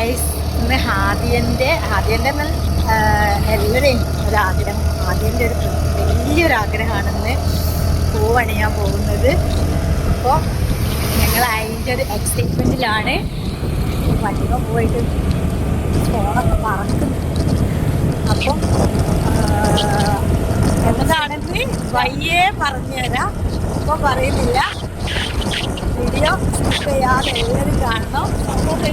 Guys ഇന്ന് ഹാദിയൻ്റെ എല്ലാവരെയും ഒരാഗ്രഹം, ഹാദിയൻ്റെ ഒരു വലിയൊരാഗ്രഹമാണെന്ന് പൂവണിയാൻ പോകുന്നത്. അപ്പോൾ ഞങ്ങൾ അതിൻ്റെ ഒരു എക്സൈറ്റ്മെൻറ്റിലാണ്. വണ്ടികൾ പോയിട്ട് ഫോണൊക്കെ പറക്കുന്നു. അപ്പം എന്താണെന്ന് വയ്യേ പറഞ്ഞുതരാം, ഇപ്പോൾ പറയുന്നില്ല. വീഡിയോ സ്കിപ്പ് ചെയ്യാതെ എല്ലാവരും കാണണം, സപ്പോർട്ട്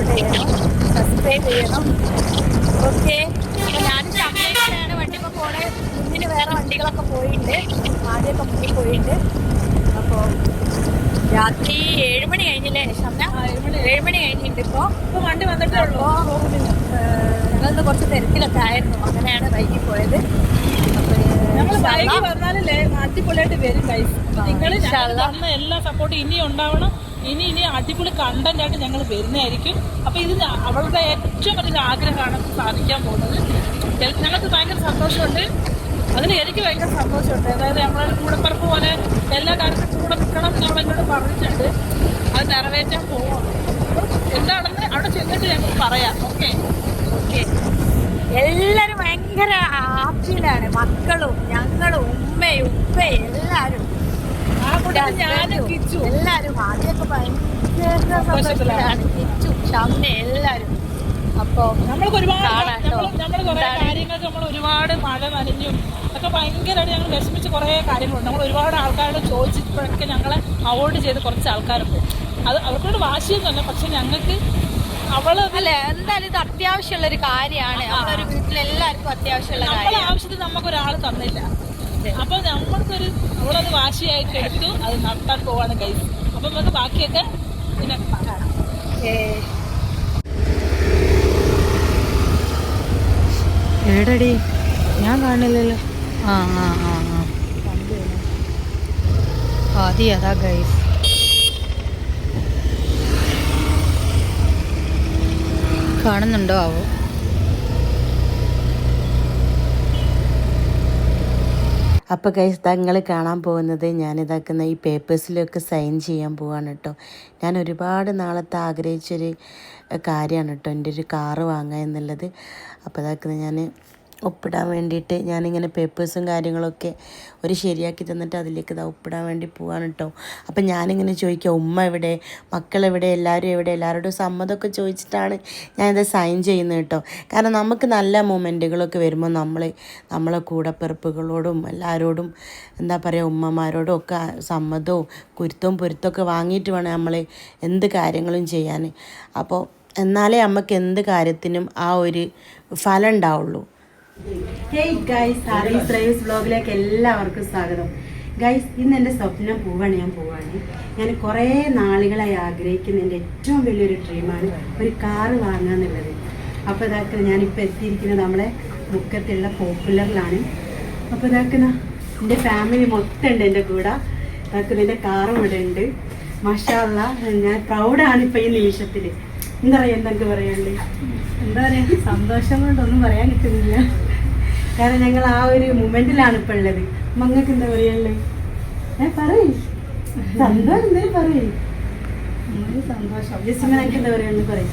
ചെയ്യണം, സബ്സ്ക്രൈബ് ചെയ്യണം. ഓക്കെ, അപ്പോൾ ഞാനും ചമ്മയാണ് വണ്ടിയൊക്കെ പോണേ. മുന്നിന് വേറെ വണ്ടികളൊക്കെ പോയിട്ടുണ്ട്, ആദ്യമൊക്കെ മുന്നിൽ പോയിട്ടുണ്ട്. അപ്പോൾ രാത്രി 7 മണി കഴിഞ്ഞില്ലേ ഷംന? 7 മണി കഴിഞ്ഞിട്ടുണ്ട്. ഇപ്പോൾ വണ്ടി വന്നിട്ടുള്ളൂ. ഞങ്ങളിന്ന് കുറച്ച് തിരക്കിലൊക്കെ ആയിരുന്നു, അങ്ങനെയാണ് വൈകി പോയത്. അടിപൊളിയായിട്ട് വരും ഗൈസ്. നിങ്ങൾ എല്ലാ സപ്പോർട്ടും ഇനി ഉണ്ടാവണം. ഇനി അടിപൊളി കണ്ടന്റ് ആയിട്ട് ഞങ്ങൾ വരുന്നതായിരിക്കും. അപ്പൊ ഇത് അവളുടെ ഏറ്റവും വലിയ ആഗ്രഹമാണ് സാധിക്കാൻ പോകുന്നത്. ഞങ്ങൾക്ക് ഭയങ്കര സന്തോഷമുണ്ട്, അതിന് എനിക്ക് ഭയങ്കര സന്തോഷമുണ്ട്. അതായത് നമ്മളെ കൂടെപ്പറപ്പ് പോലെ എല്ലാ കാര്യത്തിലും കൂടെ നിൽക്കണം നമ്മൾ എന്നോട് പറഞ്ഞിട്ടുണ്ട്. അത് നിറവേറ്റാൻ പോവാം. എന്താണെന്ന് അവിടെ ചെന്നിട്ട് ഞങ്ങൾ പറയാം. ഓക്കെ ഓക്കെ, എല്ലാവരും ഭയങ്കര ഹാപ്പിയിലാണ്, മക്കളും ഞങ്ങളും ഉമ്മയും ഉപ്പയും എല്ലാവരും. എല്ലാവരും ആദ്യമൊക്കെ ഭയങ്കര സന്തോഷത്തിലാണ്, കിച്ചു ഷംന എല്ലാവരും. അപ്പോൾ നമ്മൾക്ക് ഒരുപാട് മഴ നനഞ്ഞും ഒക്കെ ഭയങ്കരമായിട്ട് ഞങ്ങൾ വിഷമിച്ച് കുറേ കാര്യങ്ങളുണ്ട്. നമ്മൾ ഒരുപാട് ആൾക്കാരോട് ചോദിച്ചപ്പോഴൊക്കെ ഞങ്ങളെ അവോയ്ഡ് ചെയ്ത് കുറച്ച് ആൾക്കാരുണ്ട്. അത് അവർക്കോട് വാശിയൊന്നുമല്ല, പക്ഷെ ഞങ്ങൾക്ക് അല്ല എന്തായാലും ഇത് അത്യാവശ്യമുള്ളൊരു കാര്യമാണ്. നമ്മളൊരു വീട്ടിലെല്ലാവർക്കും അത്യാവശ്യമുള്ള കാര്യം. ആവശ്യത്തിന് നമുക്കൊരാൾ തന്നില്ല. അപ്പൊ നമ്മൾക്കൊരു അവളത് വാശിയായിട്ട് എടുത്തു, അത് നടത്താൻ പോവാണ് ഗൈസ്. അപ്പൊ നമുക്ക് ബാക്കിയൊക്കെ പിന്നെ കാണാം. ഏടടി ഞാൻ കാണില്ലല്ലോ. അതാ ഗൈസ്. കാണുന്നുണ്ടോ ആവോ? അപ്പോൾ ഗൈസ് നിങ്ങൾ കാണാൻ പോകുന്നത് ഞാനിതാക്കുന്ന ഈ പേപ്പേഴ്സിലൊക്കെ സൈൻ ചെയ്യാൻ പോവാണ് കേട്ടോ. ഞാൻ ഒരുപാട് നാളത്തെ ആഗ്രഹിച്ചൊരു കാര്യമാണ് കേട്ടോ, എൻ്റെ ഒരു കാറ് വാങ്ങുക എന്നുള്ളത്. അപ്പോൾ ഇതാക്കുന്നത് ഞാൻ ഒപ്പിടാൻ വേണ്ടിയിട്ട് ഞാനിങ്ങനെ പേപ്പേഴ്സും കാര്യങ്ങളൊക്കെ ഒരു ശരിയാക്കി തന്നിട്ട് അതിലേക്ക് ഇതാ ഒപ്പിടാൻ വേണ്ടി പോവാണ് കേട്ടോ. അപ്പം ഞാനിങ്ങനെ ചോദിക്കുക, ഉമ്മ എവിടെ, മക്കളെവിടെ, എല്ലാവരും എവിടെ, എല്ലാവരോടും സമ്മതമൊക്കെ ചോദിച്ചിട്ടാണ് ഞാനിത് സൈൻ ചെയ്യുന്നത് കേട്ടോ. കാരണം നമുക്ക് നല്ല മൊമെൻറ്റുകളൊക്കെ വരുമ്പോൾ നമ്മളെ കൂടപ്പിറപ്പുകളോടും എല്ലാവരോടും എന്താ പറയുക, ഉമ്മമാരോടും ഒക്കെ സമ്മതവും കുരുത്തവും പൊരുത്തമൊക്കെ വാങ്ങിയിട്ട് വേണം നമ്മൾ എന്ത് കാര്യങ്ങളും ചെയ്യാൻ. അപ്പോൾ എന്നാലേ നമുക്ക് എന്ത് കാര്യത്തിനും ആ ഒരു ഫലം ഉണ്ടാവുള്ളൂ. ഹേയ് ഗൈസ്, ആരീസ് ഡ്രൈവേഴ്സ് വ്ലോഗിലേക്ക് എല്ലാവർക്കും സ്വാഗതം. ഗൈസ്, ഇന്ന് എൻ്റെ സ്വപ്നം പൂവണിയാൻ പോവാണ്. ഞാൻ കുറേ നാളുകളായി ആഗ്രഹിക്കുന്ന എൻ്റെ ഏറ്റവും വലിയൊരു ഡ്രീമാണ് ഒരു കാറ് വാങ്ങുക എന്നുള്ളത്. അപ്പോൾ ഇതാക്കുന്ന ഞാനിപ്പോൾ എത്തിയിരിക്കുന്നത് നമ്മളെ മുക്കത്തുള്ള പോപ്പുലറിലാണ്. അപ്പോൾ ഇതാക്കുന്ന എൻ്റെ ഫാമിലി മൊത്തം ഉണ്ട് എൻ്റെ കൂടെ. ഇതാക്കുന്ന എൻ്റെ കാറും ഇവിടെ ഉണ്ട്. മാഷാ അല്ലാഹ്, ഞാൻ പ്രൗഡാണ് ഇപ്പോൾ ഈ നിമിഷത്തിൽ. എന്താ പറയുക, എന്തൊക്കെ പറയാനുണ്ട്, എന്താ പറയുക, സന്തോഷം കൊണ്ടൊന്നും പറയാൻ കിട്ടുന്നില്ല. കാരണം ഞങ്ങൾ ആ ഒരു മൊമെന്റിലാണ് ഇപ്പൊ ഉള്ളത്. മങ്ങൾക്ക് എന്താ പറയാനുള്ളത്? പറയ്, സന്തോഷം എന്തായാലും പറയ്. സന്തോഷം ജിസ്മിനക്ക് എന്താ പറയാനുള്ളത്? പറയും.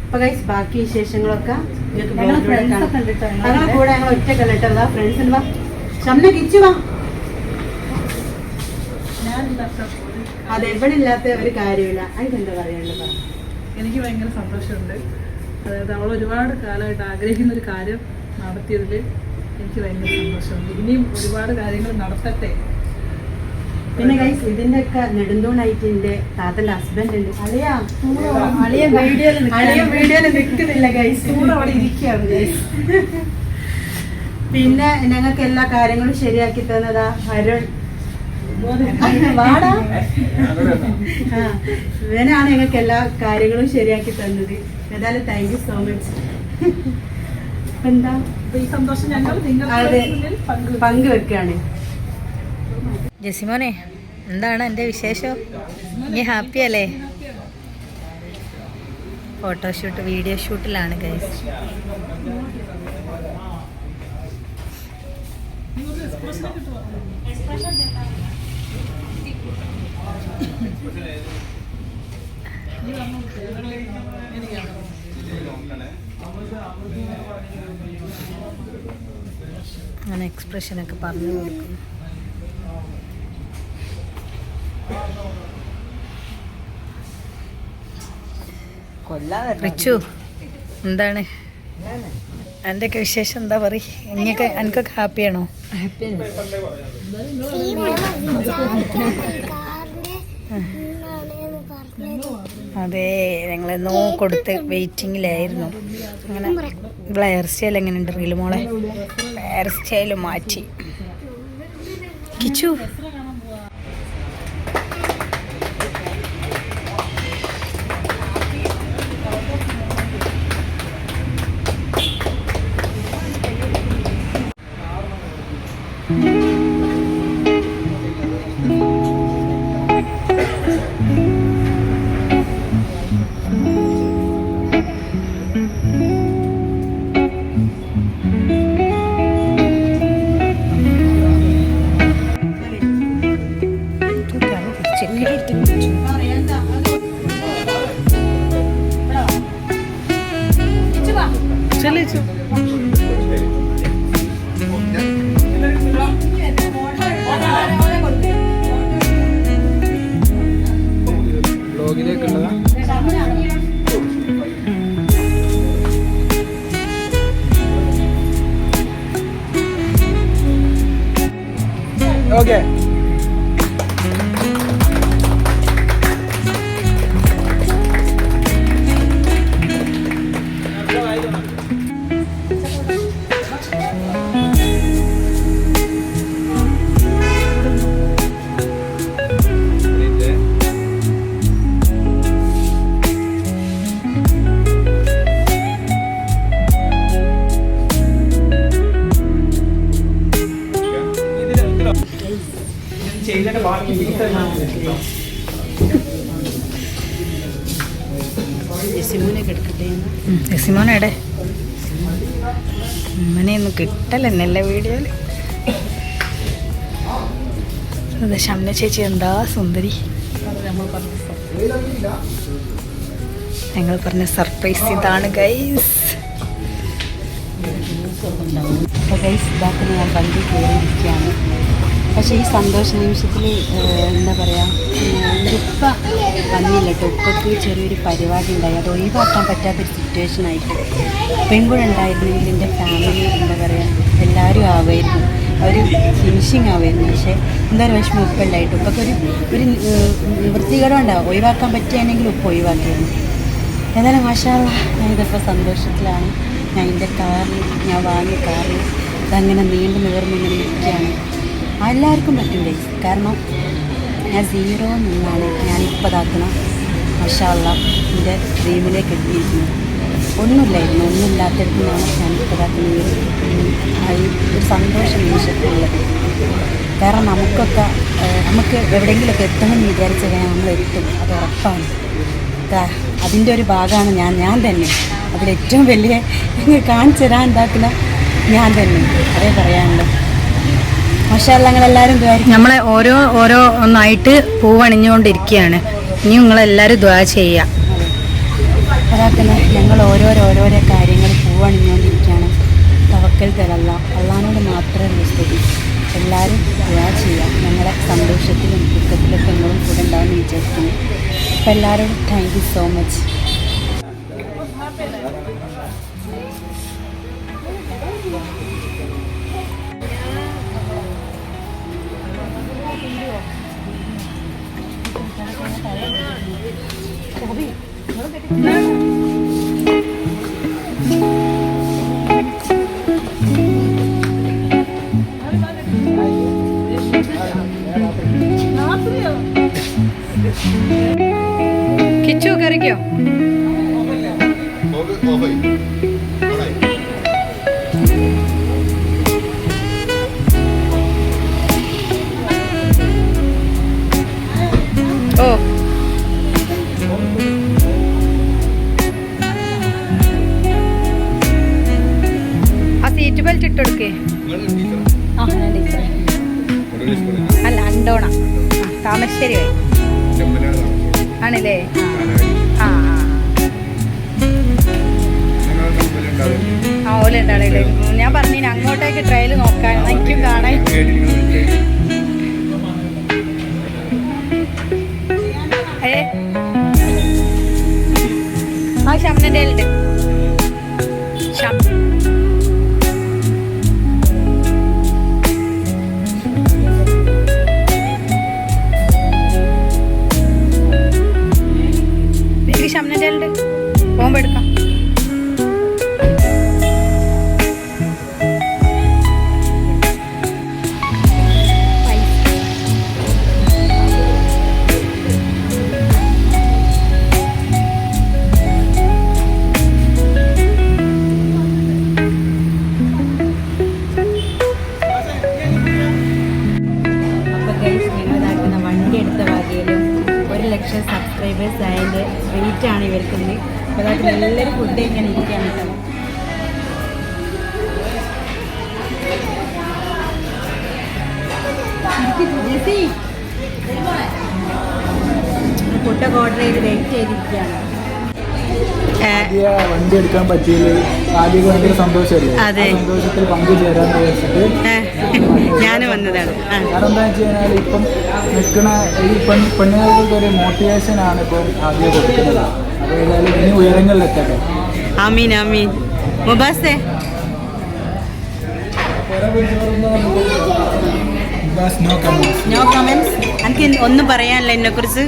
അപ്പൊ ഗൈസ്, ബാക്കി വിശേഷങ്ങളൊക്കെ ഞങ്ങളുടെ കൂടെ ഞങ്ങൾ ഒറ്റ കണ്ടിട്ടുള്ള ഫ്രണ്ട്സ് ഉണ്ട്. ഷംന കിച്ചു വാ. അതെവിടെ ഇല്ലാത്ത ഒരു കാര്യമില്ല. അതിനെന്താ പറയാനുള്ളത്? എനിക്ക് ഭയങ്കര സന്തോഷമുണ്ട്. അതായത് അവൾ ഒരുപാട് കാലമായിട്ട് ആഗ്രഹിക്കുന്ന ഒരു കാര്യം നടത്തിയതിൽ എനിക്ക് ഭയങ്കര സന്തോഷമുണ്ട്. ഇനിയും ഒരുപാട് കാര്യങ്ങൾ നടത്തട്ടെ. പിന്നെ ഗൈസ്, ഇതിന്റെ ഒക്കെ നെടുന്തൂണായിട്ട് എന്റെ താത്തന്റെ ഹസ്ബൻഡ് ഉണ്ട്. അളിയ വീഡിയോയിൽ നിൽക്കുന്നില്ല ഗൈസ്, അവിടെ ഇരിക്കുകയാണ് ഗൈസ്. പിന്നെ ഞങ്ങൾക്ക് എല്ലാ കാര്യങ്ങളും ശരിയാക്കി തന്നതാ അരുൺ. ഇവനാണ് ഞങ്ങൾക്ക് എല്ലാ കാര്യങ്ങളും ശരിയാക്കി തന്നത്. ഏതായാലും താങ്ക് യു സോ മച്ച്. എന്താ ഈ സന്തോഷം ഞങ്ങൾ പങ്കുവെക്കാണ്. ജെസിമോനെ, എന്താണ് എൻ്റെ വിശേഷം? നീ ഹാപ്പി അല്ലേ? ഫോട്ടോഷൂട്ട് വീഡിയോ ഷൂട്ടിലാണ് ഗൈസ്. അങ്ങനെ എക്സ്പ്രഷനൊക്കെ പറഞ്ഞു കൊടുക്കുന്നു. റിച്ചു, എന്താണ് എന്റെയൊക്കെ വിശേഷം? എന്താ പറയും, എനിക്കൊക്കെ ഹാപ്പിയാണോ? അതെ, ഞങ്ങളെന്നോ കൊടുത്ത് വെയിറ്റിങ്ങിലായിരുന്നു. അങ്ങനെ ഇവിടെ ഹെയർ സ്റ്റൈൽ എങ്ങനെയുണ്ട് റീല് മോളെ? ഹെയർ സ്റ്റൈൽ മാറ്റി. കിച്ചു ഓക്കെ. സിമോനെടെ ഉമ്മനെയൊന്നും കിട്ടലെന്നല്ലേ വീഡിയോയിൽ. അതെ, ഷംന ചേച്ചി എന്താ സുന്ദരി. ഞങ്ങൾ പറഞ്ഞ സർപ്രൈസ് ഇതാണ് ഗൈസ്. അപ്പോൾ ഗൈസ് ഇതാക്കുന്ന ഞാൻ വണ്ടി കയറിയിരിക്കുകയാണ്. പക്ഷേ ഈ സന്തോഷ നിമിഷത്തിൽ എന്താ പറയുക, എൻ്റെ ഉപ്പ വന്നില്ല കേട്ടോ. ഉപ്പക്ക് ചെറിയൊരു പരിപാടി ഉണ്ടായി, അത് ഒഴിവാക്കാൻ പറ്റാത്തൊരു സിറ്റുവേഷനായിട്ട്. പെൺകുഴ ഉണ്ടായിരുന്നെങ്കിൽ എൻ്റെ ഫാമിലി എന്താ പറയുക എല്ലാവരും ആവുമായിരുന്നു, ഒരു ഫിനിഷിങ് ആവുമായിരുന്നു. പക്ഷേ എന്താ ഒരു വിഷമം ഉപ്പ ഉണ്ടായിട്ട്. ഉപ്പൊക്കൊരു വൃത്തികേടും ഉണ്ടാവും, ഒഴിവാക്കാൻ പറ്റുകയാണെങ്കിൽ ഉപ്പ് ഒഴിവാക്കിയിരുന്നു. എന്നാലും മാഷാ അല്ലാഹ് ഞാൻ ഇതൊക്കെ സന്തോഷത്തിലാണ്. ഞാൻ എൻ്റെ കാറിൽ, ഞാൻ വാങ്ങിയ കാറിൽ ഇതങ്ങനെ നീണ്ടു നിവർന്നിങ്ങനെ നിൽക്കുകയാണ്. എല്ലാവർക്കും പറ്റും ഗൈസ്, കാരണം ഞാൻ 0 നിന്നാണ് ഞാനിപ്പോൾ ഇതാക്കണം. മാഷാ അല്ലാഹ് എൻ്റെ ഡ്രീമിലേക്ക് എത്തിയിരിക്കുന്നത്. ഒന്നുമില്ലായിരുന്നു, ഒന്നുമില്ലാത്തടത്തു നിന്നാണ് ഞാനിപ്പോൾ ഇതാക്കുന്ന ഒരു സന്തോഷ നിമിഷത്തിലുള്ളത്. കാരണം നമുക്ക് എവിടെയെങ്കിലുമൊക്കെ എത്തണമെന്ന് വിചാരിച്ചു കഴിഞ്ഞാൽ നമ്മൾ എത്തും, അത് ഉറപ്പാണ്. അതിൻ്റെ ഒരു ഭാഗമാണ് ഞാൻ തന്നെ. അതിലേറ്റവും വലിയ കാണിച്ചു തരാൻ ഉണ്ടാക്കുന്ന ഞാൻ തന്നെ. അതേ പറയാനുള്ളൂ. മാഷാ അല്ലാഹ് നിങ്ങളെല്ലാവരും നമ്മളെ ഓരോ ഒന്നായിട്ട് പൂവണിഞ്ഞുകൊണ്ടിരിക്കുകയാണ്. ഇനി നിങ്ങളെല്ലാവരും ദ്വാ ചെയ്യുക. അതാക്കുന്ന ഞങ്ങൾ ഓരോരോ കാര്യങ്ങൾ പൂവണിഞ്ഞുകൊണ്ടിരിക്കുകയാണ്. തവക്കൽ അല്ലാഹ്, അള്ളാഹിനോട് മാത്രമേ സ്തുതി. എല്ലാവരും ദ്വാ ചെയ്യുക. ഞങ്ങളുടെ സന്തോഷത്തിലും ദുഃഖത്തിലൊക്കെ നിങ്ങളും കൂടെ ഉണ്ടാവുമെന്ന് വിചാരിക്കുന്നു. അപ്പോൾ എല്ലാവരോടും thank you so much. Kichu കറിക്കോ? ഓ ആ സീറ്റ് ബെൽറ്റ് ഇട്ടെടുക്കേ. ആ ഞാൻ ടീച്ചർ അല്ല അണ്ടോണ താമരശ്ശേരി വഴി ആണല്ലേ ആ ആ ആ ഓല ഉണ്ടാവില്ലേ ഞാൻ പറഞ്ഞു അങ്ങോട്ടേക്ക് ട്രയൽ നോക്കാൻ എനിക്കും കാണാൻ ആ ഷംനൻ്റെ ഉണ്ട് ഷംനൻ്റെ ഉണ്ട് പോകുമ്പോൾ എടുക്കാം സബ്സ്ക്രൈബേഴ്സ് ആയതിൻ്റെ വെയിറ്റ് ആണ് ഇവർക്ക് അപ്പോൾ അതായത് എല്ലാവരും ഫുഡ് കഴിക്കാൻ ഇരിക്കുകയാണ് കേട്ടോ. ഫുഡൊക്കെ ഓർഡർ ചെയ്ത് വെയിറ്റ് ചെയ്തിരിക്കുകയാണ്. വണ്ടി എടുക്കാൻ പറ്റിയതിൽ ആദ്യം ഭയങ്കര സന്തോഷമല്ലേ? അതെ. സന്തോഷത്തിൽ പങ്കുചേരാന്ന് വിചാരിച്ചിട്ട് ഞാനും വന്നതാണ്. കാരണം എന്താ വെച്ച് കഴിഞ്ഞാൽ ഇപ്പം നിൽക്കുന്ന ഈ പെണ്ണുങ്ങൾക്ക് ഒരു മോട്ടിവേഷനാണ് ഇപ്പം ആദ്യം കൊടുക്കുന്നത്. അത് ഏതായാലും ഇനി ഉയരങ്ങളിലെത്തട്ടെ. ആമീൻ ആമീൻ. മുബാസേ നോ കമന്റ്സ്. എനിക്ക് ഒന്നും പറയാനില്ല എന്നെക്കുറിച്ച്.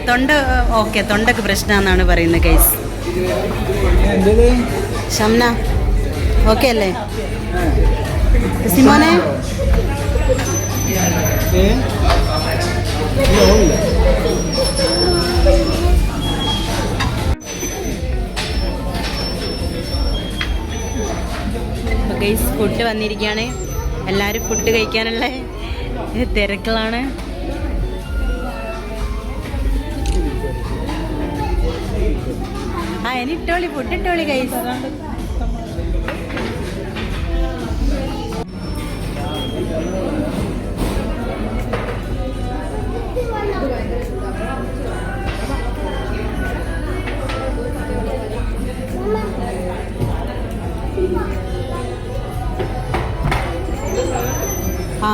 തൊണ്ട ഓക്കെ, തൊണ്ടക്ക് പ്രശ്നമാണെന്നാണ് പറയുന്നത് ഗൈസ്. ഷംന ഓക്കെ അല്ലേ? സിമോനെ ഗൈസ് ഫുഡ് വന്നിരിക്കുകയാണ്. എല്ലാവരും ഫുഡ് കഴിക്കാനുള്ള തിരക്കിലാണ്. ആ ഇനി ഇട്ടോളി, ഫുഡ് ഇട്ടോളി ഗൈസ്. ആ